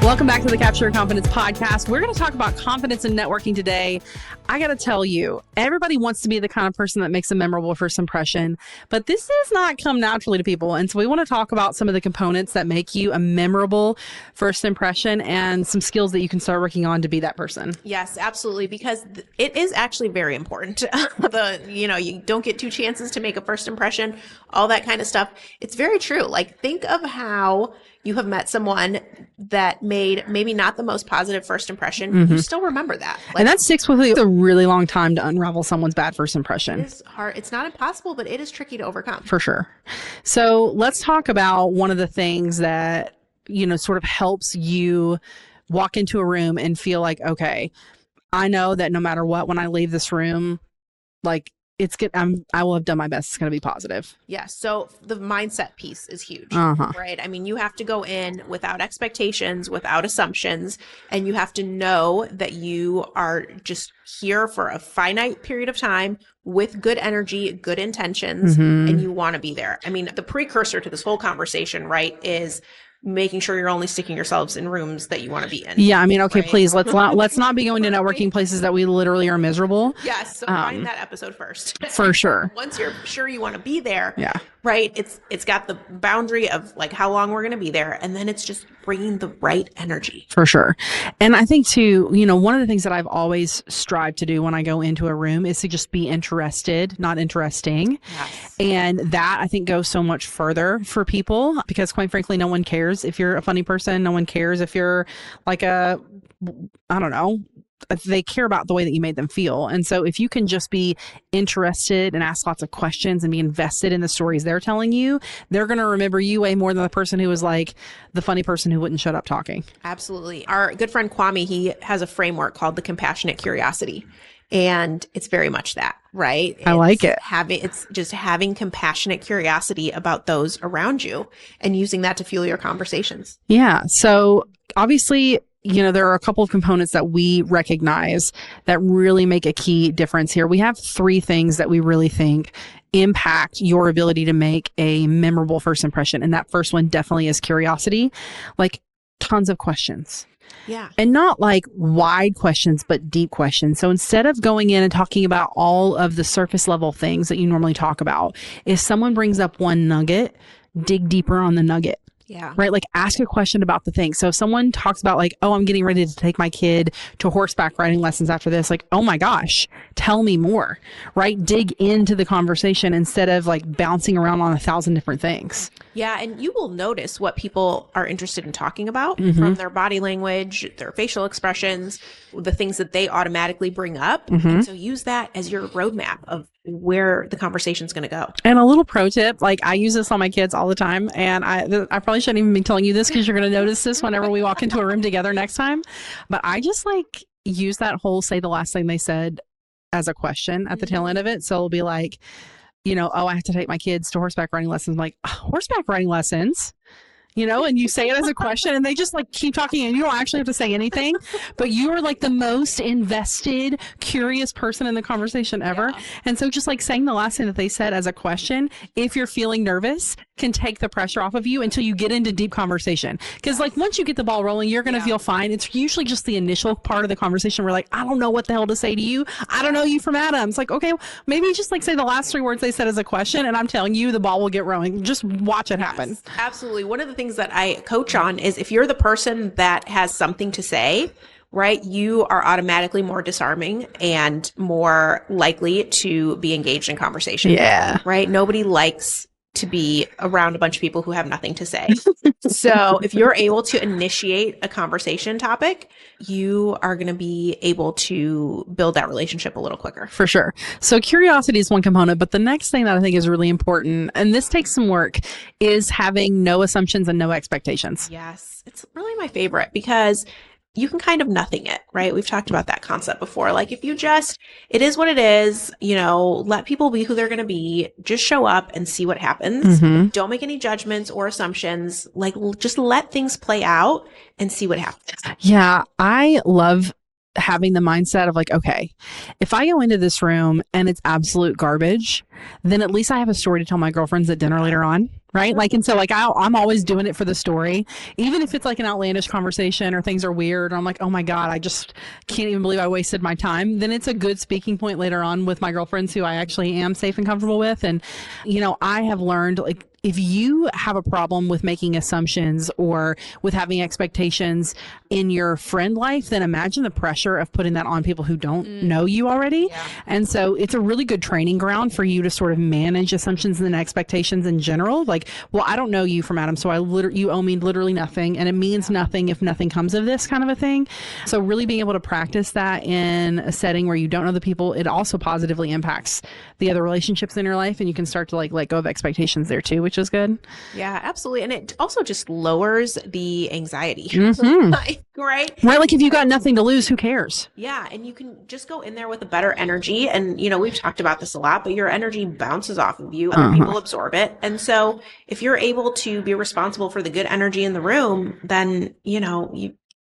Welcome back to the Capture Your Confidence podcast. We're going to talk about confidence and networking today. I got to tell you, everybody wants to be the kind of person that makes a memorable first impression, but this does not come naturally to people. And so we want to talk about some of the components that make you a memorable first impression and some skills that you can start working on to be that person. Yes, absolutely. Because it is actually very important. You don't get two chances to make a first impression, all that kind of stuff. It's very true. Like, think of how you have met someone that made maybe not the most positive first impression. Mm-hmm. You still remember that. And that sticks with you a really long time to unravel someone's bad first impression. It is hard. It's not impossible, but it is tricky to overcome. For sure. So let's talk about one of the things that, sort of helps you walk into a room and feel like, okay, I know that no matter what, when I leave this room, like, it's good. I will have done my best. It's going to be positive. Yeah. So the mindset piece is huge, right? I mean, you have to go in without expectations, without assumptions, and you have to know that you are just here for a finite period of time with good energy, good intentions, and you want to be there. I mean, the precursor to this whole conversation, right, is making sure you're only sticking yourselves in rooms that you want to be in. Yeah, I mean, okay, right? Please, let's not be going to networking places that we literally are miserable. Yes, so find that episode first. For sure. Once you're sure you want to be there, yeah, right? It's got the boundary of like how long we're going to be there, and then it's just bringing the right energy. For sure. And I think too, one of the things that I've always strived to do when I go into a room is to just be interested, not interesting. Yes. And that I think goes so much further for people because quite frankly, no one cares if you're a funny person. No one cares if you're like I don't know, they care about the way that you made them feel. And so if you can just be interested and ask lots of questions and be invested in the stories they're telling you, they're going to remember you way more than the person who was like the funny person who wouldn't shut up talking. Absolutely. Our good friend Kwame, he has a framework called the compassionate curiosity. And it's very much that, right? I like it. It's just having compassionate curiosity about those around you and using that to fuel your conversations. Yeah. So obviously, there are a couple of components that we recognize that really make a key difference here. We have 3 things that we really think impact your ability to make a memorable first impression. And that first one definitely is curiosity, like tons of questions. Yeah. And not like wide questions, but deep questions. So instead of going in and talking about all of the surface level things that you normally talk about, if someone brings up one nugget, dig deeper on the nugget. Yeah. Right. Like ask a question about the thing. So if someone talks about like, oh, I'm getting ready to take my kid to horseback riding lessons after this, like, oh my gosh, tell me more, right? Dig into the conversation instead of like bouncing around on 1,000 different things. Yeah. And you will notice what people are interested in talking about from their body language, their facial expressions, the things that they automatically bring up. And so use that as your roadmap of where the conversation is going to go. And a little pro tip, like I use this on my kids all the time. And I probably shouldn't even be telling you this because you're going to notice this whenever we walk into a room together next time. But I just like use that whole say the last thing they said as a question at the tail end of it. So it'll be like, oh, I have to take my kids to horseback riding lessons. I'm like, horseback riding lessons? And you say it as a question and they just like keep talking and you don't actually have to say anything, but you are like the most invested, curious person in the conversation ever. Yeah. And so just like saying the last thing that they said as a question, if you're feeling nervous, can take the pressure off of you until you get into deep conversation. Because like once you get the ball rolling, you're going to feel fine. It's usually just the initial part of the conversation where like, I don't know what the hell to say to you. I don't know you from Adam. It's like, okay, maybe just like say the last 3 words they said as a question and I'm telling you the ball will get rolling. Just watch it happen. Yes, absolutely. One of the things that I coach on is if you're the person that has something to say, right, you are automatically more disarming and more likely to be engaged in conversation. Yeah. Right. Nobody likes to be around a bunch of people who have nothing to say. So if you're able to initiate a conversation topic, you are going to be able to build that relationship a little quicker. For sure. So curiosity is one component, but the next thing that I think is really important, and this takes some work, is having no assumptions and no expectations. Yes. It's really my favorite because you can kind of nothing it, right? We've talked about that concept before. Like if you just, it is what it is, let people be who they're going to be, just show up and see what happens. Don't make any judgments or assumptions. Like just let things play out and see what happens. Yeah. I love having the mindset of like, okay, if I go into this room and it's absolute garbage, then at least I have a story to tell my girlfriends at dinner later on. Right. Like, and so like, I'm always doing it for the story, even if it's like an outlandish conversation or things are weird. Or I'm like, oh my God, I just can't even believe I wasted my time. Then it's a good speaking point later on with my girlfriends who I actually am safe and comfortable with. And, you know, I have learned like, if you have a problem with making assumptions or with having expectations in your friend life, then imagine the pressure of putting that on people who don't know you already. Yeah. And so it's a really good training ground for you to sort of manage assumptions and expectations in general. Like, well, I don't know you from Adam, so you owe me literally nothing, and it means nothing if nothing comes of this kind of a thing. So really being able to practice that in a setting where you don't know the people, it also positively impacts the other relationships in your life, and you can start to like let go of expectations there too, which is good. Yeah, absolutely. And it also just lowers the anxiety. Right? Right. Like if you got nothing to lose, who cares? Yeah. And you can just go in there with a better energy. And, you know, we've talked about this a lot, but your energy bounces off of you. Other people absorb it. And so if you're able to be responsible for the good energy in the room, then, you know,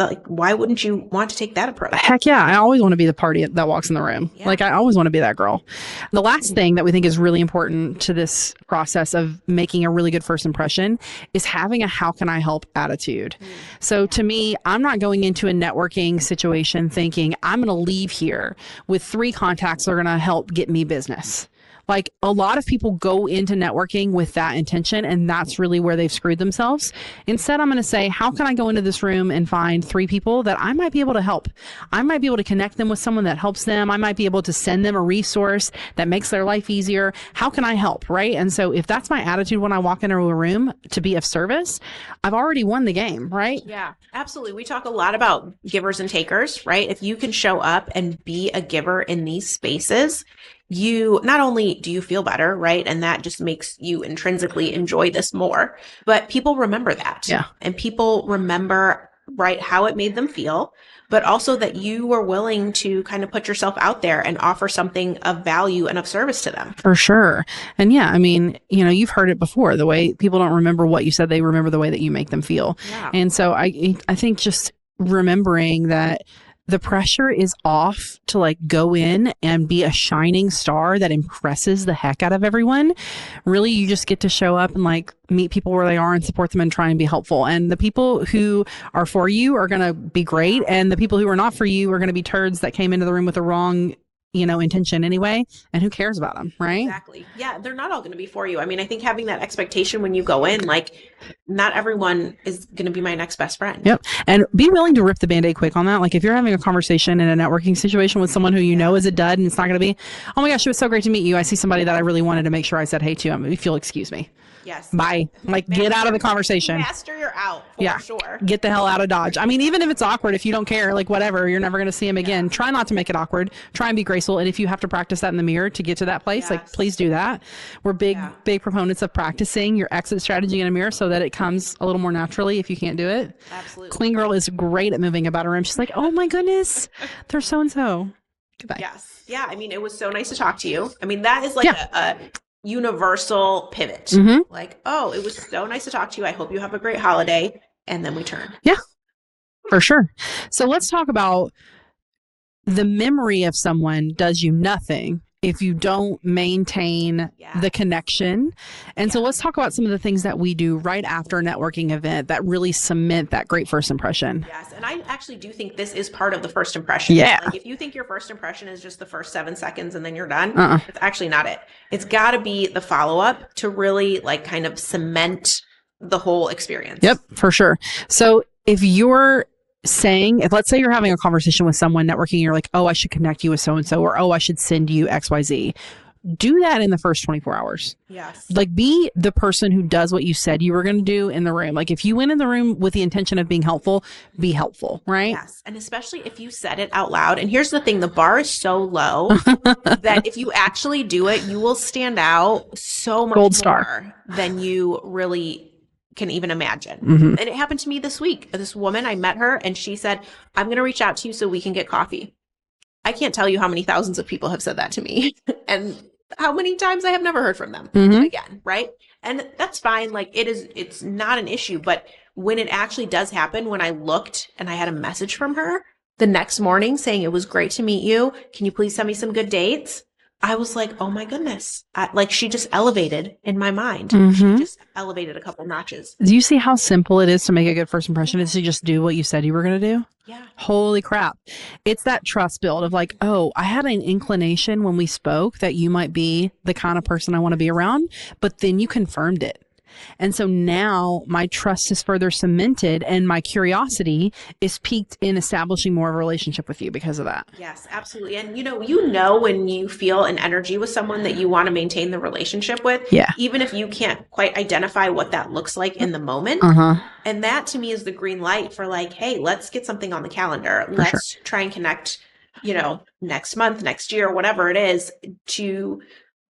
like, why wouldn't you want to take that approach? Heck yeah. I always want to be the party that walks in the room. Yeah. Like I always want to be that girl. The last thing that we think is really important to this process of making a really good first impression is having a how can I help attitude. So to me, I'm not going into a networking situation thinking I'm going to leave here with 3 contacts that are going to help get me business. Like a lot of people go into networking with that intention, and that's really where they've screwed themselves. Instead, I'm going to say, how can I go into this room and find 3 people that I might be able to help? I might be able to connect them with someone that helps them. I might be able to send them a resource that makes their life easier. How can I help? Right. And so if that's my attitude when I walk into a room to be of service, I've already won the game. Right. Yeah, absolutely. We talk a lot about givers and takers, right? If you can show up and be a giver in these spaces, you not only do you feel better, right? And that just makes you intrinsically enjoy this more, but people remember that. Yeah. And people remember, right, how it made them feel, but also that you were willing to kind of put yourself out there and offer something of value and of service to them. For sure. And yeah, I mean, you know, you've heard it before, the way people don't remember what you said, they remember the way that you make them feel. Yeah. And so I think just remembering that the pressure is off to like go in and be a shining star that impresses the heck out of everyone. Really, you just get to show up and like meet people where they are and support them and try and be helpful. And the people who are for you are going to be great. And the people who are not for you are going to be turds that came into the room with the wrong, you know, intention anyway. And who cares about them, right? Exactly. Yeah. They're not all going to be for you. I mean, I think having that expectation when you go in, like not everyone is going to be my next best friend. Yep. And be willing to rip the Band-Aid quick on that. Like if you're having a conversation in a networking situation with someone who you know is a dud and it's not going to be, oh my gosh, it was so great to meet you. I see somebody that I really wanted to make sure I said hey to. If you'll excuse me. Yes. Bye. Like get out of the conversation. Master, you're out. For sure. Get the hell out of Dodge. I mean, even if it's awkward, if you don't care, like whatever, you're never going to see him again. Try not to make it awkward. Try and be graceful. And if you have to practice that in the mirror to get to that place, like please do that. We're big proponents of practicing your exit strategy in a mirror so that it comes a little more naturally if you can't do it. Absolutely. Clean girl is great at moving about a room. She's like, oh my goodness, they're so-and-so. Goodbye. Yes. Yeah. I mean, it was so nice to talk to you. I mean, that is like a universal pivot. Like, oh, it was so nice to talk to you. I hope you have a great holiday. And then we turn. Yeah, for sure. So let's talk about the memory of someone does you nothing if you don't maintain the connection. And so let's talk about some of the things that we do right after a networking event that really cement that great first impression. Yes. And I actually do think this is part of the first impression. Yeah. Like if you think your first impression is just the first 7 seconds and then you're done, it's actually not it. It's got to be the follow-up to really like kind of cement the whole experience. Yep, for sure. So if you're saying, if let's say you're having a conversation with someone networking, you're like, oh, I should connect you with so-and-so, or oh, I should send you XYZ. Do that in the first 24 hours. Yes. Like be the person who does what you said you were going to do in the room. Like if you went in the room with the intention of being helpful, be helpful, right? Yes. And especially if you said it out loud. And here's the thing, the bar is so low that if you actually do it, you will stand out so much Gold star. more than you really can even imagine. And it happened to me this week. This woman, I met her and she said, I'm going to reach out to you so we can get coffee. I can't tell you how many thousands of people have said that to me and how many times I have never heard from them again. Right. And that's fine. Like it's not an issue, but when it actually does happen, when I looked and I had a message from her, the next morning saying, it was great to meet you. Can you please send me some good dates? I was like, oh my goodness. Like she just elevated in my mind. She just elevated a couple notches. Do you see how simple it is to make a good first impression? Is to just do what you said you were going to do? Yeah. Holy crap. It's that trust build of like, oh, I had an inclination when we spoke that you might be the kind of person I want to be around, but then you confirmed it. And so now my trust is further cemented and my curiosity is piqued in establishing more of a relationship with you because of that. Yes, absolutely. And you know when you feel an energy with someone that you want to maintain the relationship with, even if you can't quite identify what that looks like in the moment. And that to me is the green light for like, hey, let's get something on the calendar. Let's try and connect, next month, next year, whatever it is, to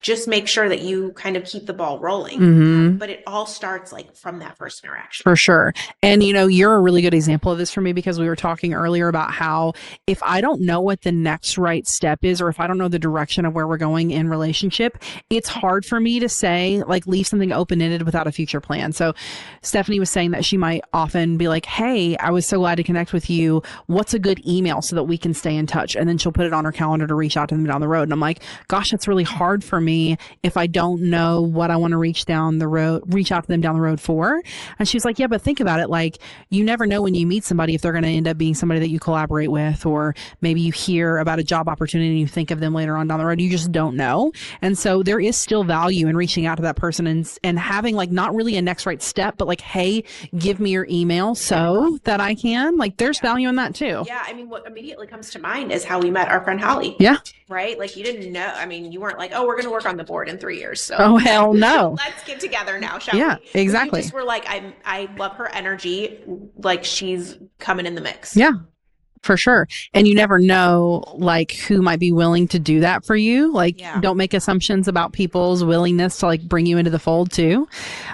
just make sure that you kind of keep the ball rolling. But it all starts like from that first interaction. For sure. And you're a really good example of this for me because we were talking earlier about how if I don't know what the next right step is, or if I don't know the direction of where we're going in relationship, it's hard for me to say, like, leave something open-ended without a future plan. So Stephanie was saying that she might often be like, hey, I was so glad to connect with you. What's a good email so that we can stay in touch? And then she'll put it on her calendar to reach out to them down the road. And I'm like, gosh, that's really hard for me if I don't know what I want to reach out to them down the road for. And she's like, yeah, but think about it. Like, you never know when you meet somebody if they're going to end up being somebody that you collaborate with, or maybe you hear about a job opportunity and you think of them later on down the road. You just don't know. And so there is still value in reaching out to that person and having like not really a next right step, but like, hey, give me your email so that I can, like, there's value in that too. Yeah. I mean, what immediately comes to mind is how we met our friend Holly. Yeah. Right? Like you didn't know. I mean, you weren't like, oh, we're going to work on the board in 3 years. So oh, hell no. Let's get together now, shall we? Yeah, exactly. You just were like, I love her energy. Like she's coming in the mix. Yeah, for sure. And you never know like who might be willing to do that for you. Like don't make assumptions about people's willingness to like bring you into the fold too.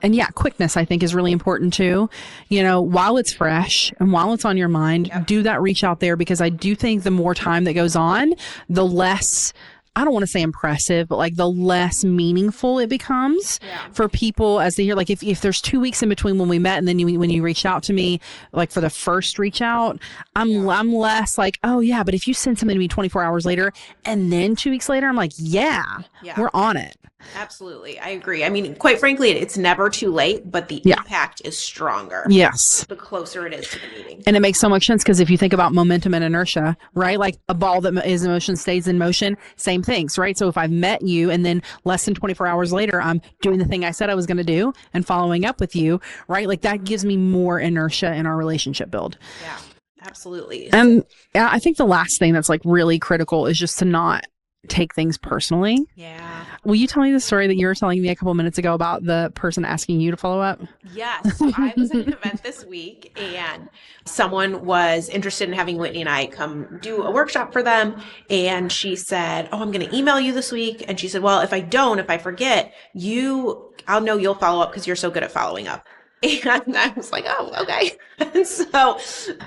And yeah, quickness I think is really important too. While it's fresh and while it's on your mind, do that reach out there, because I do think the more time that goes on, the less, I don't want to say impressive, but like the less meaningful it becomes for people as they hear, like if there's 2 weeks in between when we met and then when you reached out to me, like for the first reach out, I'm less like, oh yeah, but if you send something to me 24 hours later and then 2 weeks later, I'm like, yeah, we're on it. Absolutely. I agree. I mean, quite frankly, it's never too late, but the impact is stronger. Yes. The closer it is to the meeting. And it makes so much sense because if you think about momentum and inertia, right? Like a ball that is in motion stays in motion, same things, right? So if I've met you and then less than 24 hours later, I'm doing the thing I said I was going to do and following up with you, right? Like that gives me more inertia in our relationship build. Yeah, absolutely. And I think the last thing that's like really critical is just to not take things personally. Yeah. Will you tell me the story that you were telling me a couple minutes ago about the person asking you to follow up? Yes. I was at an event this week and someone was interested in having Whitney and I come do a workshop for them. And she said, oh, I'm going to email you this week. And she said, well, if I forget, I'll know you'll follow up because you're so good at following up. And I was like, oh, okay. And so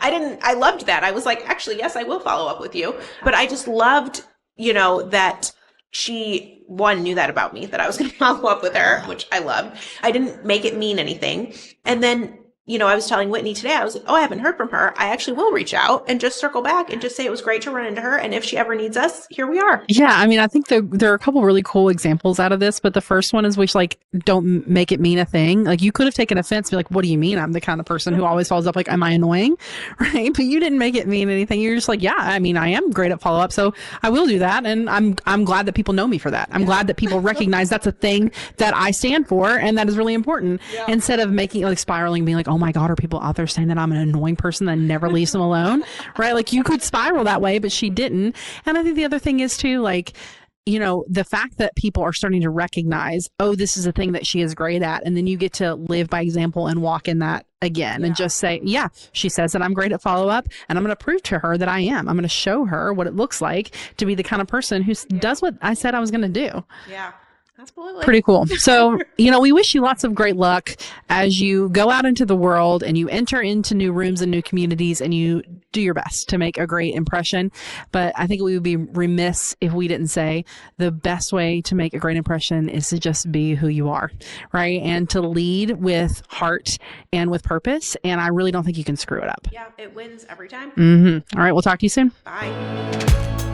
I loved that. I was like, actually, yes, I will follow up with you. But I just loved that she, one, knew that about me, that I was going to follow up with her, which I loved. I didn't make it mean anything. And then, I was telling Whitney today, I was like, oh, I haven't heard from her. I actually will reach out and just circle back and just say it was great to run into her. And if she ever needs us, here we are. Yeah. I mean, I think there are a couple really cool examples out of this, but the first one is which like, don't make it mean a thing. Like you could have taken offense, be like, what do you mean? I'm the kind of person who always follows up. Like, am I annoying? Right. But you didn't make it mean anything. You're just like, yeah, I mean, I am great at follow up. So I will do that. And I'm glad that people know me for that. I'm glad that people recognize that's a thing that I stand for. And that is really important instead of making like spiraling, being like, oh my God, are people out there saying that I'm an annoying person that never leaves them alone? Right. Like you could spiral that way, but she didn't. And I think the other thing is too, like, the fact that people are starting to recognize, oh, this is a thing that she is great at. And then you get to live by example and walk in that again and just say, yeah, she says that I'm great at follow up and I'm going to prove to her that I am. I'm going to show her what it looks like to be the kind of person who does what I said I was going to do. Yeah. Absolutely. Pretty cool. So, we wish you lots of great luck as you go out into the world and you enter into new rooms and new communities and you do your best to make a great impression. But I think we would be remiss if we didn't say the best way to make a great impression is to just be who you are, right? And to lead with heart and with purpose. And I really don't think you can screw it up. Yeah, it wins every time. Mm-hmm. All right. We'll talk to you soon. Bye.